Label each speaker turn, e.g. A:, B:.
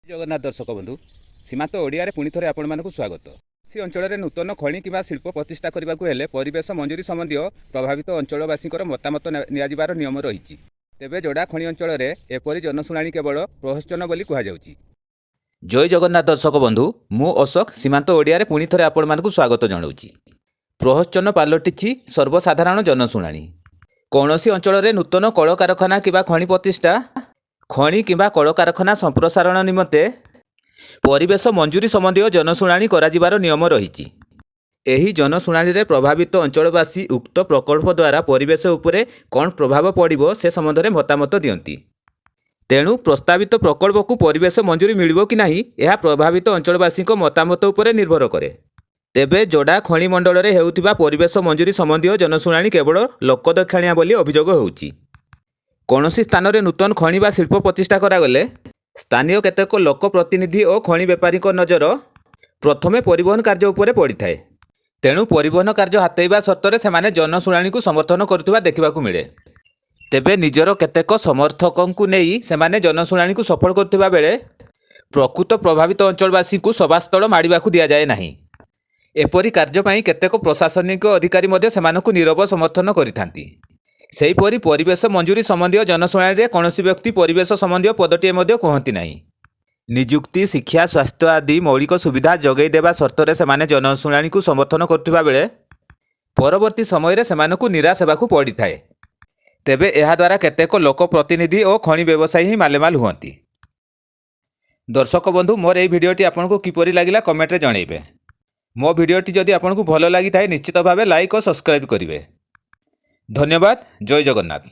A: जगन्नाथ दर्शक बंधु सीमांत ओडिया पुणी थे आपको स्वागत। से अंचल में नूतन खनि कि शिल्प प्रतिष्ठा करने को हेले परिवेश मंजूरी संबंधी प्रभावित अंचलवासी मतामत नियाजिबार नियम रही। तेबे जोड़ा खनि अंचल में एपरी जनशुणाणी केवल प्रहसन बोली कहुच्छी। जय जगन्नाथ दर्शक बंधु मु अशोक सीमांत ओडिया पुणी थे आपको स्वागत जनाऊँगी। प्रहसन पलटि सर्वसाधारण जनशुणाणी। कौन सी अंचल में नूतन कल कारखाना कि खनि प्रतिष्ठा खनि किंबा कल कारखाना संप्रसारण निमंते परिवेश मंजूरी संबंधी जनशुणाणी कराजिबार नियम रही। एही जनशुणाणी रे प्रभावित अंचलवासी उक्त प्रकल्प द्वारा परिवेश उपरे कौन प्रभाव पड़िबो से संबंध में मतामत दियंती। तेणु प्रस्तावित प्रकल्प को परिवेश मंजूरी मिलिबो कि नाही यह प्रभावित अंचलवासी मतामत उपरे निर्भर करे। तेबे जोड़ा खनि मंडल रे हेउथिबा परिवेश मंजूरी संबंधी जनशुणाणी केवल लोकदक्षाणिया बोली अभियोग होउची। कौन सी स्थान में नूतन खनि बा शिल्प प्रतिष्ठा करागले स्थानीय केतेक लोक प्रतिनिधि और खनि बेपारी नजर प्रथमे परिवहन कार्य उपरे पड़ता है। तेणु परिवहन कार्य हातेइबा सर्तरे सेमाने जनशुणाणी को समर्थन करुवा देखा मिले। तेबे निजर केतेक समर्थकों नहीं सेमाने जनशुणाणी को सफल करुवा बेले प्रकृत प्रभावित अंचलवासी को सभास्थल माड़िबा दिया जाए नहीं। एपरी कार्य केतेक प्रशासनिक अधिकारी मध्य सेमानकु नीरव समर्थन करिथांती। सेहीपरि परिवेश मंजूरी संबंधी जनशुणाणी कौन व्यक्ति परिवेश संबंधी पदटीए कहती ना। निजुक्ति शिक्षा स्वास्थ्य आदि मौलिक सुविधा जगै देवा सर्तरे सेमाने जनशुणाणी को समर्थन करुवा बेले परवर्ती समय सेमानकु निराश हेबाकु पड़िथाए। तेबे एहा द्वारा केतेक लोक प्रतिनिधि और खनि व्यवसायी ही मालेमाल हुअंती। दर्शक बंधु मोर एई भिडियोटी आपनको किपरि लागिला कमेंट रे जणैबे। मो भिडियोटी जदि आपनको भल लागि थाए निश्चित भावे लाइक और सब्सक्राइब करिवे। धन्यवाद। जय जगन्नाथ।